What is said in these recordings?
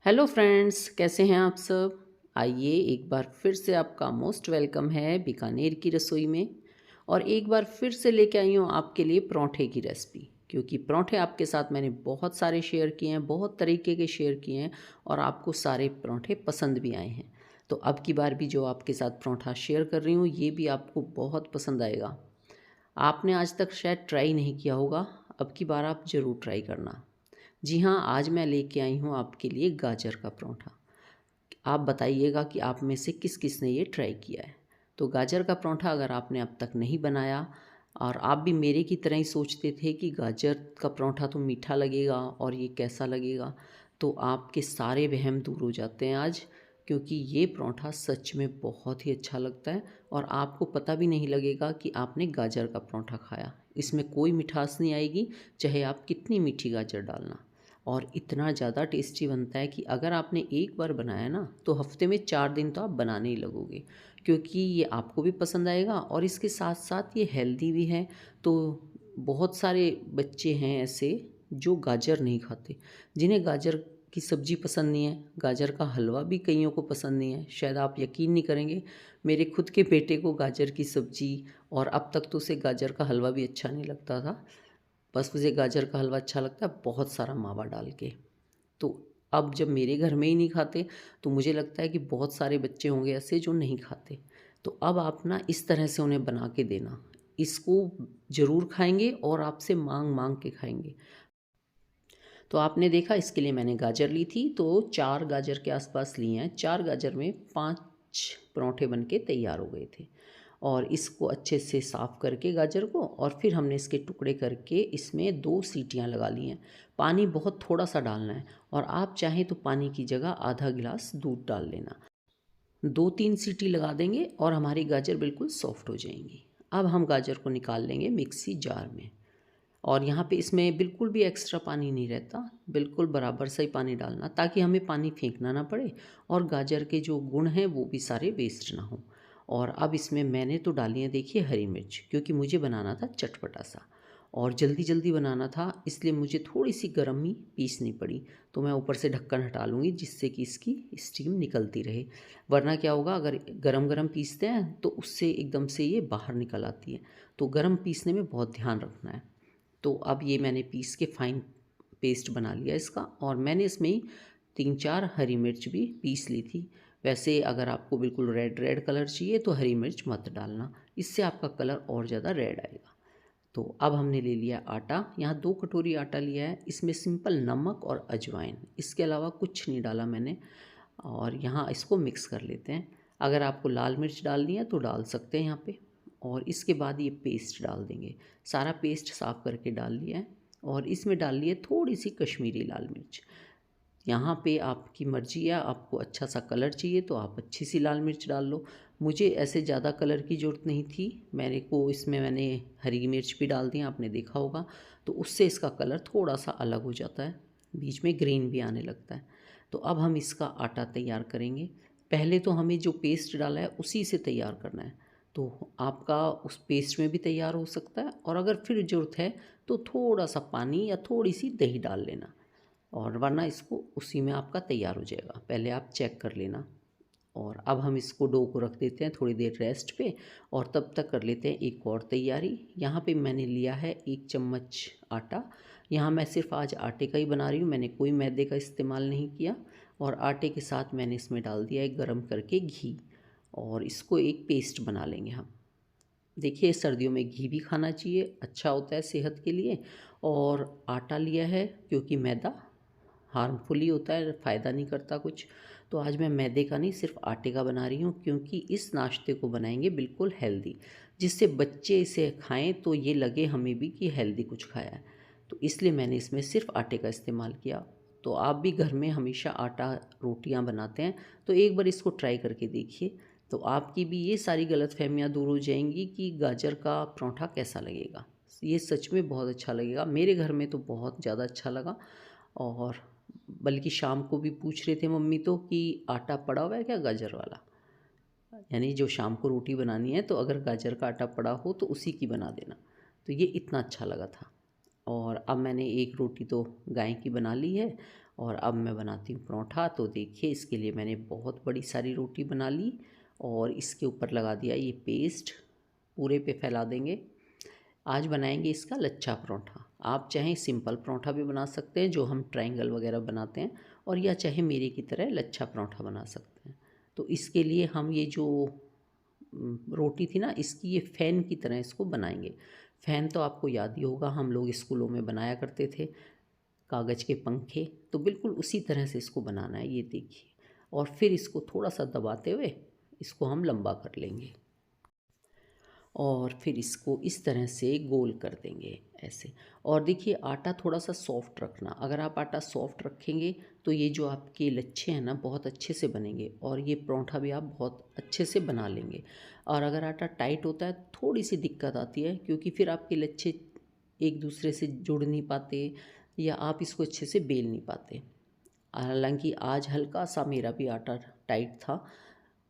Hello friends, कैसे हैं आप सब। आइए एक बार फिर से आपका मोस्ट वेलकम है बीकानेर की रसोई में। और एक बार फिर से लेके आई हूँ आपके लिए परोठे की रेसिपी, क्योंकि परोठे आपके साथ मैंने बहुत सारे शेयर किए हैं, बहुत तरीके के शेयर किए हैं और आपको सारे परोठे पसंद भी आए हैं। तो अब की बार भी जो आपके साथ परोठा शेयर कर रही हूँ ये भी आपको बहुत पसंद आएगा। आपने आज तक शायद ट्राई नहीं किया होगा, अब की बार आप ज़रूर ट्राई करना। जी हाँ, आज मैं लेके आई हूँ आपके लिए गाजर का परोठा। आप बताइएगा कि आप में से किस किस ने ये ट्राई किया है। तो गाजर का परोठा अगर आपने अब तक नहीं बनाया और आप भी मेरे की तरह ही सोचते थे कि गाजर का परोठा तो मीठा लगेगा और ये कैसा लगेगा, तो आपके सारे वहम दूर हो जाते हैं आज, क्योंकि ये परोठा सच में बहुत ही अच्छा लगता है और आपको पता भी नहीं लगेगा कि आपने गाजर का परोठा खाया। इसमें कोई मिठास नहीं आएगी, चाहे आप कितनी मीठी गाजर डालना। और इतना ज़्यादा टेस्टी बनता है कि अगर आपने एक बार बनाया ना तो हफ्ते में 4 दिन तो आप बनाने ही लगोगे, क्योंकि ये आपको भी पसंद आएगा और इसके साथ साथ ये हेल्दी भी है। तो बहुत सारे बच्चे हैं ऐसे जो गाजर नहीं खाते, जिन्हें गाजर की सब्ज़ी पसंद नहीं है, गाजर का हलवा भी कईयों को पसंद नहीं है। शायद आप यकीन नहीं करेंगे, मेरे खुद के बेटे को गाजर की सब्ज़ी और अब तक तो उसे गाजर का हलवा भी अच्छा नहीं लगता था। बस मुझे गाजर का हलवा अच्छा लगता है बहुत सारा मावा डाल के। तो अब जब मेरे घर में ही नहीं खाते तो मुझे लगता है कि बहुत सारे बच्चे होंगे ऐसे जो नहीं खाते। तो अब आप ना इस तरह से उन्हें बना के देना, इसको ज़रूर खाएंगे और आपसे मांग मांग के खाएंगे। तो आपने देखा, इसके लिए मैंने गाजर ली थी, तो 4 गाजर के आसपास लिए हैं। 4 गाजर में 5 परोठे बन के तैयार हो गए थे। और इसको अच्छे से साफ़ करके गाजर को, और फिर हमने इसके टुकड़े करके इसमें 2 सीटियां लगा ली हैं। पानी बहुत थोड़ा सा डालना है और आप चाहें तो पानी की जगह आधा गिलास दूध डाल लेना। 2-3 सीटी लगा देंगे और हमारी गाजर बिल्कुल सॉफ्ट हो जाएंगी। अब हम गाजर को निकाल लेंगे मिक्सी जार में। और यहाँ पे इसमें बिल्कुल भी एक्स्ट्रा पानी नहीं रहता, बिल्कुल बराबर सा ही पानी डालना, ताकि हमें पानी फेंकना ना पड़े और गाजर के जो गुण हैं वो भी सारे वेस्ट ना हो। और अब इसमें मैंने तो डाली है, देखिए, हरी मिर्च, क्योंकि मुझे बनाना था चटपटा सा और जल्दी जल्दी बनाना था, इसलिए मुझे थोड़ी सी गर्म ही पीसनी पड़ी। तो मैं ऊपर से ढक्कन हटा लूँगी जिससे कि इसकी स्टीम निकलती रहे, वरना क्या होगा, अगर गरम गरम पीसते हैं तो उससे एकदम से ये बाहर निकल आती है। तो गरम पीसने में बहुत ध्यान रखना है। तो अब ये मैंने पीस के फाइन पेस्ट बना लिया इसका, और मैंने इसमें 3-4 हरी मिर्च भी पीस ली थी। वैसे अगर आपको बिल्कुल रेड रेड कलर चाहिए तो हरी मिर्च मत डालना, इससे आपका कलर और ज़्यादा रेड आएगा। तो अब हमने ले लिया आटा, यहाँ 2 कटोरी आटा लिया है। इसमें सिंपल नमक और अजवाइन, इसके अलावा कुछ नहीं डाला मैंने। और यहाँ इसको मिक्स कर लेते हैं। अगर आपको लाल मिर्च डालनी है तो डाल सकते हैं यहाँ पे। और इसके बाद ये पेस्ट डाल देंगे, सारा पेस्ट साफ़ करके डाल लिया है। और इसमें डाल लिए थोड़ी सी कश्मीरी लाल मिर्च। यहाँ पे आपकी मर्ज़ी है, आपको अच्छा सा कलर चाहिए तो आप अच्छी सी लाल मिर्च डाल लो। मुझे ऐसे ज़्यादा कलर की ज़रूरत नहीं थी, मैंने हरी मिर्च भी डाल दी, आपने देखा होगा। तो उससे इसका कलर थोड़ा सा अलग हो जाता है, बीच में ग्रीन भी आने लगता है। तो अब हम इसका आटा तैयार करेंगे। पहले तो हमें जो पेस्ट डाला है उसी से तैयार करना है। तो आपका उस पेस्ट में भी तैयार हो सकता है, और अगर फिर ज़रूरत है तो थोड़ा सा पानी या थोड़ी सी दही डाल लेना, और वरना इसको उसी में आपका तैयार हो जाएगा, पहले आप चेक कर लेना। और अब हम इसको डो को रख देते हैं थोड़ी देर रेस्ट पे, और तब तक कर लेते हैं एक और तैयारी। यहाँ पे मैंने लिया है 1 चम्मच आटा। यहाँ मैं सिर्फ आज आटे का ही बना रही हूँ, मैंने कोई मैदे का इस्तेमाल नहीं किया। और आटे के साथ मैंने इसमें डाल दिया है गरम करके घी, और इसको एक पेस्ट बना लेंगे हम। देखिए, सर्दियों में घी भी खाना चाहिए, अच्छा होता है सेहत के लिए। और आटा लिया है क्योंकि मैदा हार्मफुल ही होता है, फ़ायदा नहीं करता कुछ। तो आज मैं मैदे का नहीं, सिर्फ आटे का बना रही हूँ, क्योंकि इस नाश्ते को बनाएंगे बिल्कुल हेल्दी, जिससे बच्चे इसे खाएं तो ये लगे हमें भी कि हेल्दी कुछ खाया है। तो इसलिए मैंने इसमें सिर्फ आटे का इस्तेमाल किया। तो आप भी घर में हमेशा आटा रोटियां बनाते हैं तो एक बार इसको ट्राई करके देखिए, तो आपकी भी ये सारी गलतफहमियां दूर हो जाएंगी कि गाजर का परोठा कैसा लगेगा। ये सच में बहुत अच्छा लगेगा, मेरे घर में तो बहुत ज़्यादा अच्छा लगा। और बल्कि शाम को भी पूछ रहे थे मम्मी तो कि आटा पड़ा हुआ है क्या गाजर वाला, यानी जो शाम को रोटी बनानी है तो अगर गाजर का आटा पड़ा हो तो उसी की बना देना। तो ये इतना अच्छा लगा था। और अब मैंने एक रोटी तो गाय की बना ली है, और अब मैं बनाती हूँ परोठा। तो देखिए इसके लिए मैंने बहुत बड़ी सारी रोटी बना ली और इसके ऊपर लगा दिया ये पेस्ट, पूरे पे फैला देंगे। आज बनाएंगे इसका लच्छा परोठा। आप चाहें सिंपल परोठा भी बना सकते हैं जो हम ट्रायंगल वगैरह बनाते हैं, और या चाहे मेरे की तरह लच्छा परोठा बना सकते हैं। तो इसके लिए हम ये जो रोटी थी ना, इसकी ये फ़ैन की तरह इसको बनाएंगे। फ़ैन तो आपको याद ही होगा, हम लोग स्कूलों में बनाया करते थे, कागज़ के पंखे। तो बिल्कुल उसी तरह से इसको बनाना है, ये देखिए। और फिर इसको थोड़ा सा दबाते हुए इसको हम लंबा कर लेंगे और फिर इसको इस तरह से गोल कर देंगे ऐसे। और देखिए आटा थोड़ा सा सॉफ्ट रखना, अगर आप आटा सॉफ्ट रखेंगे तो ये जो आपके लच्छे हैं ना बहुत अच्छे से बनेंगे और ये परोठा भी आप बहुत अच्छे से बना लेंगे। और अगर आटा टाइट होता है थोड़ी सी दिक्कत आती है, क्योंकि फिर आपके लच्छे एक दूसरे से जुड़ नहीं पाते या आप इसको अच्छे से बेल नहीं पाते। हालांकि आज हल्का सा मेरा भी आटा टाइट था,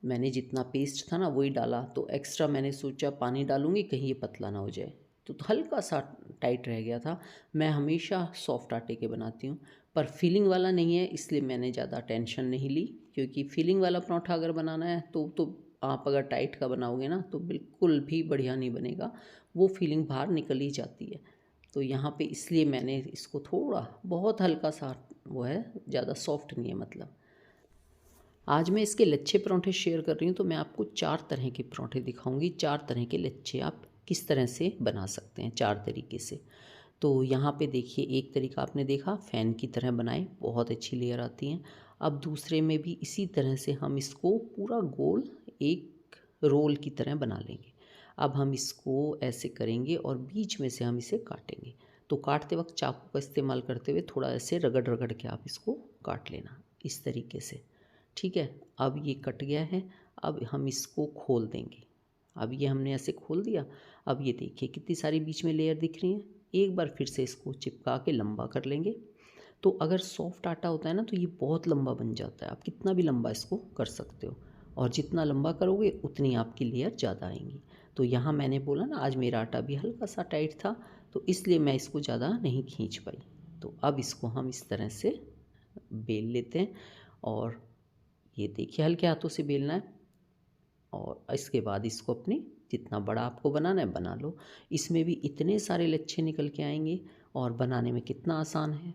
मैंने जितना पेस्ट था ना वही डाला, तो एक्स्ट्रा मैंने सोचा पानी डालूंगी कहीं ये पतला ना हो जाए, तो हल्का सा टाइट रह गया था। मैं हमेशा सॉफ्ट आटे के बनाती हूँ, पर फीलिंग वाला नहीं है इसलिए मैंने ज़्यादा टेंशन नहीं ली, क्योंकि फीलिंग वाला परोठा अगर बनाना है तो आप अगर टाइट का बनाओगे ना तो बिल्कुल भी बढ़िया नहीं बनेगा, वो फीलिंग बाहर निकल ही जाती है। तो यहाँ पे इसलिए मैंने इसको थोड़ा बहुत हल्का सा वो है, ज़्यादा सॉफ्ट नहीं है मतलब। आज मैं इसके लच्छे परोठे शेयर कर रही हूँ, तो मैं आपको 4 तरह के परोठे दिखाऊंगी। 4 तरह के लच्छे आप किस तरह से बना सकते हैं 4 तरीके से। तो यहाँ पे देखिए एक तरीका आपने देखा, फ़ैन की तरह बनाए, बहुत अच्छी लेयर आती हैं। अब दूसरे में भी इसी तरह से हम इसको पूरा गोल एक रोल की तरह बना लेंगे। अब हम इसको ऐसे करेंगे और बीच में से हम इसे काटेंगे। तो काटते वक्त चाकू का इस्तेमाल करते हुए थोड़ा ऐसे रगड़ रगड़ के आप इसको काट लेना इस तरीके से, ठीक है। अब ये कट गया है, अब हम इसको खोल देंगे। अब ये हमने ऐसे खोल दिया। अब ये देखिए कितनी सारी बीच में लेयर दिख रही हैं। एक बार फिर से इसको चिपका के लंबा कर लेंगे। तो अगर सॉफ्ट आटा होता है ना तो ये बहुत लंबा बन जाता है, आप कितना भी लंबा इसको कर सकते हो, और जितना लंबा करोगे उतनी आपकी लेयर ज़्यादा आएंगी। तो यहाँ मैंने बोला ना आज मेरा आटा भी हल्का सा टाइट था, तो इसलिए मैं इसको ज़्यादा नहीं खींच पाई। तो अब इसको हम इस तरह से बेल लेते हैं, और ये देखिए हल्के हाथों से बेलना है। और इसके बाद इसको अपनी जितना बड़ा आपको बनाना है बना लो। इसमें भी इतने सारे लच्छे निकल के आएंगे और बनाने में कितना आसान है।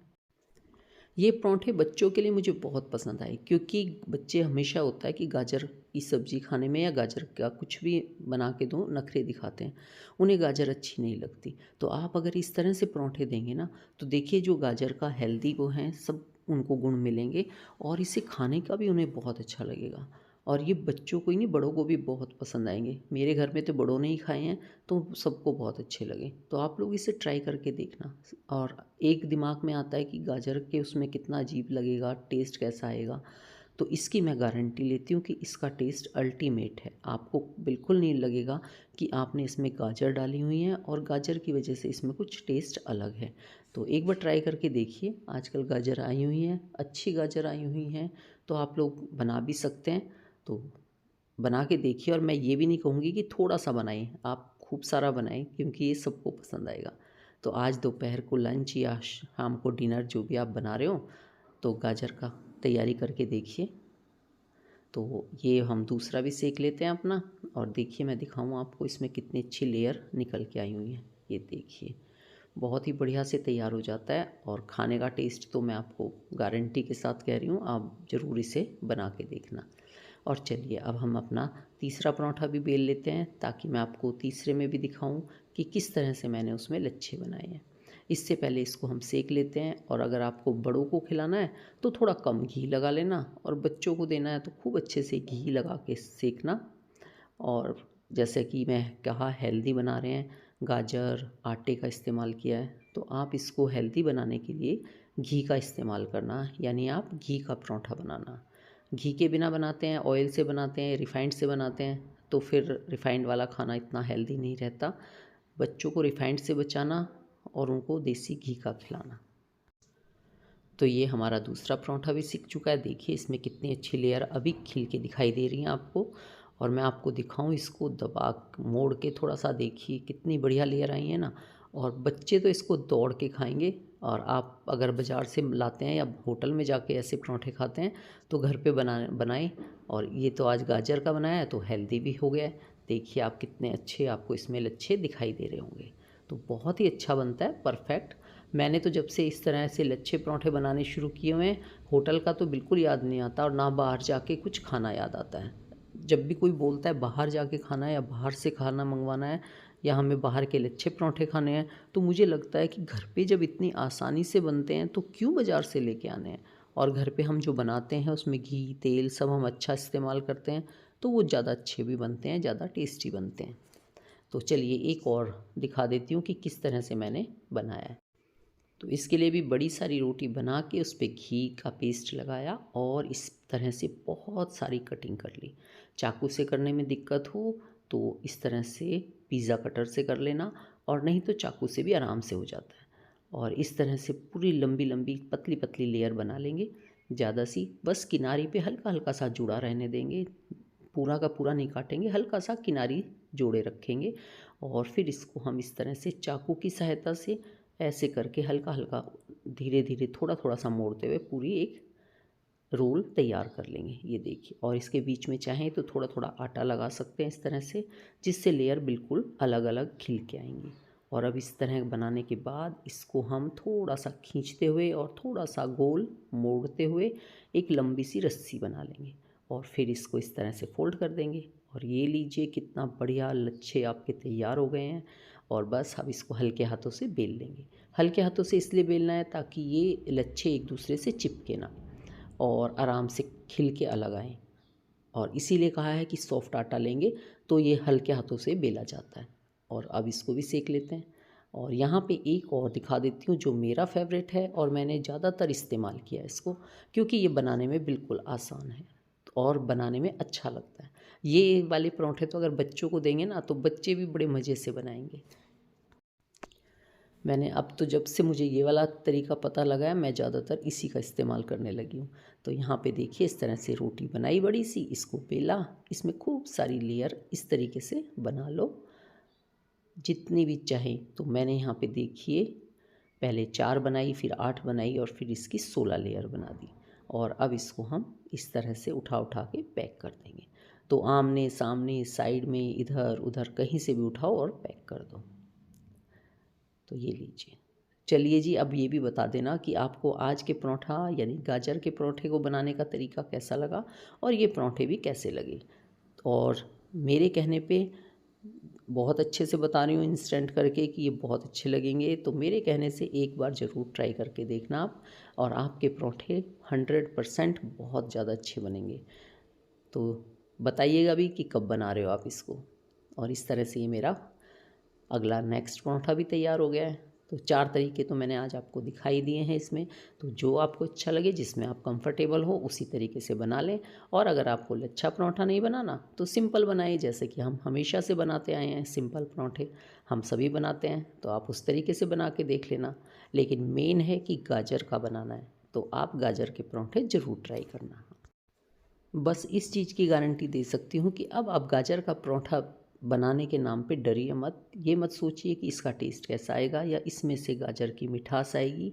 ये परोठे बच्चों के लिए मुझे बहुत पसंद आए, क्योंकि बच्चे हमेशा होता है कि गाजर की सब्ज़ी खाने में या गाजर का कुछ भी बना के दो नखरे दिखाते हैं, उन्हें गाजर अच्छी नहीं लगती। तो आप अगर इस तरह से परोठे देंगे ना तो देखिए जो गाजर का हेल्दी वो हैं सब उनको गुण मिलेंगे, और इसे खाने का भी उन्हें बहुत अच्छा लगेगा। और ये बच्चों को ही नहीं बड़ों को भी बहुत पसंद आएंगे। मेरे घर में तो बड़ों ने ही खाए हैं तो सबको बहुत अच्छे लगे। तो आप लोग इसे ट्राई करके देखना। और एक दिमाग में आता है कि गाजर के उसमें कितना अजीब लगेगा, टेस्ट कैसा आएगा, तो इसकी मैं गारंटी लेती हूँ कि इसका टेस्ट अल्टीमेट है। आपको बिल्कुल नहीं लगेगा कि आपने इसमें गाजर डाली हुई है और गाजर की वजह से इसमें कुछ टेस्ट अलग है। तो एक बार ट्राई करके देखिए। आजकल गाजर आई हुई हैं, अच्छी गाजर आई हुई हैं, तो आप लोग बना भी सकते हैं। तो बना के देखिए, और मैं ये भी नहीं कहूँगी कि थोड़ा सा बनाएं, आप खूब सारा बनाएं, क्योंकि ये सबको पसंद आएगा। तो आज दोपहर को लंच या शाम को डिनर जो भी आप बना रहे हो तो गाजर का तैयारी करके देखिए। तो ये हम दूसरा भी सेक लेते हैं अपना, और देखिए मैं दिखाऊँ आपको इसमें कितनी अच्छी लेयर निकल के आई हुई है। ये देखिए बहुत ही बढ़िया से तैयार हो जाता है, और खाने का टेस्ट तो मैं आपको गारंटी के साथ कह रही हूँ, आप ज़रूर इसे बना के देखना। और चलिए अब हम अपना तीसरा परोठा भी बेल लेते हैं, ताकि मैं आपको तीसरे में भी दिखाऊं कि किस तरह से मैंने उसमें लच्छे बनाए हैं। इससे पहले इसको हम सेक लेते हैं, और अगर आपको बड़ों को खिलाना है तो थोड़ा कम घी लगा लेना, और बच्चों को देना है तो खूब अच्छे से घी लगा के सेकना। और जैसे कि मैं कहा हेल्दी बना रहे हैं, गाजर आटे का इस्तेमाल किया है, तो आप इसको हेल्दी बनाने के लिए घी का इस्तेमाल करना, यानी आप घी का परोठा बनाना। घी के बिना बनाते हैं, ऑयल से बनाते हैं, रिफाइंड से बनाते हैं, तो फिर रिफाइंड वाला खाना इतना हेल्दी नहीं रहता। बच्चों को रिफाइंड से बचाना और उनको देसी घी का खिलाना। तो ये हमारा दूसरा परोठा भी सिक चुका है। देखिए इसमें कितनी अच्छी लेयर अभी खिल के दिखाई दे रही हैं आपको, और मैं आपको दिखाऊं इसको दबा मोड़ के थोड़ा सा, देखिए कितनी बढ़िया लेयर आई है ना। और बच्चे तो इसको दौड़ के खाएंगे, और आप अगर बाज़ार से लाते हैं या होटल में जाके ऐसे पराठे खाते हैं तो घर पे बनाएं। और ये तो आज गाजर का बनाया है तो हेल्दी भी हो गया है। देखिए आप कितने अच्छे, आपको स्मेल अच्छे दिखाई दे रहे होंगे। तो बहुत ही अच्छा बनता है, परफेक्ट। मैंने तो जब से इस तरह से लच्छे पराठे बनाने शुरू किए हुए हैं, होटल का तो बिल्कुल याद नहीं आता और ना बाहर जाके कुछ खाना याद आता है। जब भी कोई बोलता है बाहर जाके खाना है या बाहर से खाना मंगवाना है या हमें बाहर के लच्छे पराठे खाने हैं, तो मुझे लगता है कि घर पे जब इतनी आसानी से बनते हैं तो क्यों बाज़ार से लेके आने हैं। और घर पे हम जो बनाते हैं उसमें घी तेल सब हम अच्छा इस्तेमाल करते हैं, तो वो ज़्यादा अच्छे भी बनते हैं, ज़्यादा टेस्टी बनते हैं। तो चलिए एक और दिखा देती हूँ कि किस तरह से मैंने बनाया है। तो इसके लिए भी बड़ी सारी रोटी बना के उस पर घी का पेस्ट लगाया और इस तरह से बहुत सारी कटिंग कर ली। चाकू से करने में दिक्कत हो तो इस तरह से पिज़्ज़ा कटर से कर लेना, और नहीं तो चाकू से भी आराम से हो जाता है। और इस तरह से पूरी लंबी लंबी पतली पतली लेयर बना लेंगे, ज़्यादा सी, बस किनारी पे हल्का हल्का सा जुड़ा रहने देंगे, पूरा का पूरा नहीं काटेंगे, हल्का सा किनारी जोड़े रखेंगे। और फिर इसको हम इस तरह से चाकू की सहायता से ऐसे करके हल्का हल्का धीरे धीरे थोड़ा थोड़ा सा मोड़ते हुए पूरी एक रोल तैयार कर लेंगे। ये देखिए, और इसके बीच में चाहें तो थोड़ा थोड़ा आटा लगा सकते हैं इस तरह से, जिससे लेयर बिल्कुल अलग अलग खिल के आएंगी। और अब इस तरह बनाने के बाद इसको हम थोड़ा सा खींचते हुए और थोड़ा सा गोल मोड़ते हुए एक लंबी सी रस्सी बना लेंगे और फिर इसको इस तरह से फोल्ड कर देंगे। और ये लीजिए कितना बढ़िया लच्छे आपके तैयार हो गए हैं। और बस अब इसको हल्के हाथों से बेल लेंगे। हल्के हाथों से इसलिए बेलना है ताकि ये लच्छे एक दूसरे से चिपके ना और आराम से खिल के अलग आएँ। और इसीलिए कहा है कि सॉफ्ट आटा लेंगे तो ये हल्के हाथों से बेला जाता है। और अब इसको भी सेक लेते हैं। और यहाँ पे एक और दिखा देती हूँ जो मेरा फेवरेट है और मैंने ज़्यादातर इस्तेमाल किया है इसको, क्योंकि ये बनाने में बिल्कुल आसान है और बनाने में अच्छा लगता है। ये वाले पराठे तो अगर बच्चों को देंगे ना तो बच्चे भी बड़े मज़े से बनाएंगे। मैंने अब तो जब से मुझे ये वाला तरीका पता लगा है मैं ज़्यादातर इसी का इस्तेमाल करने लगी हूँ। तो यहाँ पे देखिए इस तरह से रोटी बनाई बड़ी सी, इसको बेला, इसमें खूब सारी लेयर इस तरीके से बना लो जितनी भी चाहे। तो मैंने यहाँ पे देखिए पहले 4 बनाई, फिर 8 बनाई और फिर इसकी 16 लेयर बना दी। और अब इसको हम इस तरह से उठा उठा के पैक कर देंगे। तो आमने सामने साइड में इधर उधर कहीं से भी उठाओ और पैक कर दो। तो ये लीजिए। चलिए जी, अब ये भी बता देना कि आपको आज के पराठा यानी गाजर के पराठे को बनाने का तरीका कैसा लगा और ये पराठे भी कैसे लगे। और मेरे कहने पे बहुत अच्छे से बता रही हूँ इंस्टेंट करके कि ये बहुत अच्छे लगेंगे, तो मेरे कहने से एक बार ज़रूर ट्राई करके देखना आप, और आपके पराठे 100% बहुत ज़्यादा अच्छे बनेंगे। तो बताइएगा भी कि कब बना रहे हो आप इसको। और इस तरह से ये मेरा अगला नेक्स्ट पराठा भी तैयार हो गया है। तो 4 तरीके तो मैंने आज आपको दिखाई दिए हैं इसमें। तो जो आपको अच्छा लगे, जिसमें आप कंफर्टेबल हो, उसी तरीके से बना लें। और अगर आपको लच्छा पराठा नहीं बनाना तो सिंपल बनाइए, जैसे कि हम हमेशा से बनाते आए हैं सिंपल पराठे, हम सभी बनाते हैं, तो आप उस तरीके से बना के देख लेना। लेकिन मेन है कि गाजर का बनाना है, तो आप गाजर के पराठे ज़रूर ट्राई करना। बस इस चीज़ की गारंटी दे सकती हूँ कि अब आप गाजर का पराठा बनाने के नाम पे डरिए मत। ये मत सोचिए कि इसका टेस्ट कैसा आएगा या इसमें से गाजर की मिठास आएगी।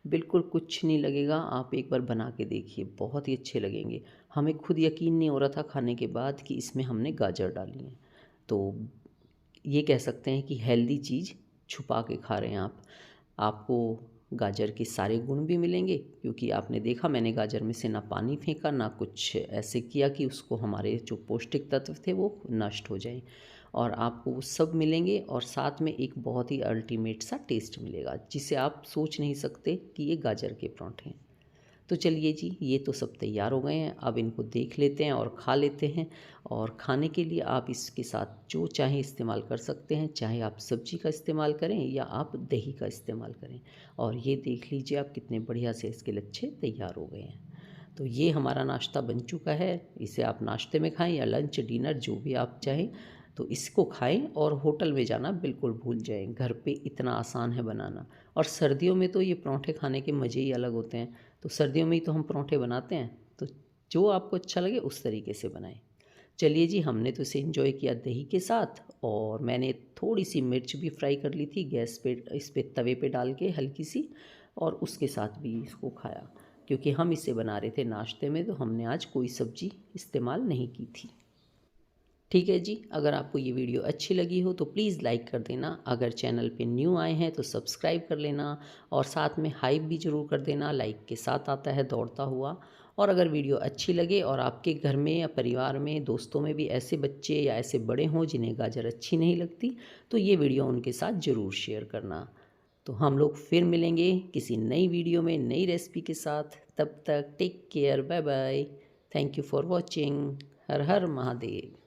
बिल्कुल कुछ नहीं लगेगा। आप एक बार बना के देखिए, बहुत ही अच्छे लगेंगे। हमें खुद यकीन नहीं हो रहा था खाने के बाद कि इसमें हमने गाजर डाली है। तो ये कह सकते हैं कि हेल्दी चीज़ छुपा के खा रहे हैं आप। आपको गाजर के सारे गुण भी मिलेंगे, क्योंकि आपने देखा मैंने गाजर में से ना पानी फेंका ना कुछ ऐसे किया कि उसको हमारे जो पौष्टिक तत्व थे वो नष्ट हो जाएं। और आपको वो सब मिलेंगे और साथ में एक बहुत ही अल्टीमेट सा टेस्ट मिलेगा, जिसे आप सोच नहीं सकते कि ये गाजर के पराठे हैं। तो चलिए जी, ये तो सब तैयार हो गए हैं, अब इनको देख लेते हैं और खा लेते हैं। और खाने के लिए आप इसके साथ जो चाहें इस्तेमाल कर सकते हैं, चाहे आप सब्जी का इस्तेमाल करें या आप दही का इस्तेमाल करें। और ये देख लीजिए आप कितने बढ़िया से इसके लच्छे तैयार हो गए हैं। तो ये हमारा नाश्ता बन चुका है। इसे आप नाश्ते में खाएं या लंच डिनर जो भी आप चाहें, तो इसको खाएं और होटल में जाना बिल्कुल भूल जाएं। घर पे इतना आसान है बनाना। और सर्दियों में तो ये पराठे खाने के मज़े ही अलग होते हैं। तो सर्दियों में ही तो हम पराठे बनाते हैं, तो जो आपको अच्छा लगे उस तरीके से बनाएं। चलिए जी, हमने तो इसे एंजॉय किया दही के साथ, और मैंने थोड़ी सी मिर्च भी फ्राई कर ली थी गैस पे, इस पे तवे पे डाल के हल्की सी। और उसके साथ भी इसको खाया। क्योंकि हम इसे बना रहे थे नाश्ते में, तो हमने आज कोई सब्ज़ी इस्तेमाल नहीं की थी। ठीक है जी, अगर आपको ये वीडियो अच्छी लगी हो तो प्लीज़ लाइक कर देना। अगर चैनल पे न्यू आए हैं तो सब्सक्राइब कर लेना और साथ में हाइप भी ज़रूर कर देना। लाइक के साथ आता है दौड़ता हुआ। और अगर वीडियो अच्छी लगे और आपके घर में या परिवार में, दोस्तों में भी ऐसे बच्चे या ऐसे बड़े हों जिन्हें गाजर अच्छी नहीं लगती, तो ये वीडियो उनके साथ ज़रूर शेयर करना। तो हम लोग फिर मिलेंगे किसी नई वीडियो में नई रेसिपी के साथ। तब तक take care, bye bye. Thank you for watching. Har Har Mahadev.